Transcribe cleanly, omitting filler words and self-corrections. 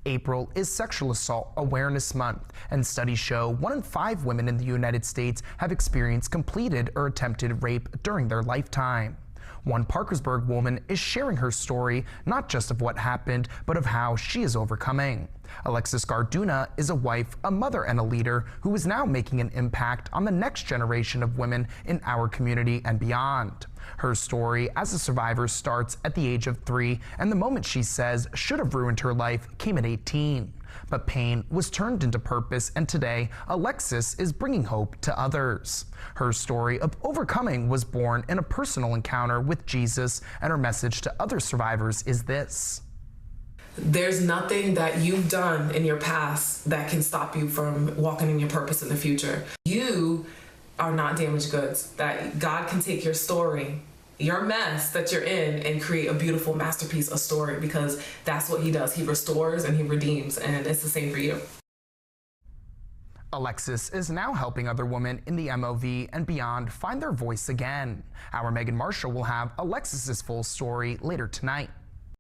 April is Sexual Assault Awareness Month, and studies show 1 in 5 women in the United States have experienced completed or attempted rape during their lifetime. One Parkersburg woman is sharing her story, not just of what happened, but of how she is overcoming. Alexis Garduna is a wife, a mother, and a leader who is now making an impact on the next generation of women in our community and beyond. Her story as a survivor starts at the age of 3, and the moment she says should have ruined her life came at 18. But pain was turned into purpose, and today, Alexis is bringing hope to others. Her story of overcoming was born in a personal encounter with Jesus, and her message to other survivors is this: there's nothing that you've done in your past that can stop you from walking in your purpose in the future. You are not damaged goods. That God can take your story, your mess that you're in, and create a beautiful masterpiece, a story, because that's what he does. He restores and he redeems, and it's the same for you. Alexis is now helping other women in the MOV and beyond find their voice again. Our Megan Marshall will have Alexis's full story later tonight.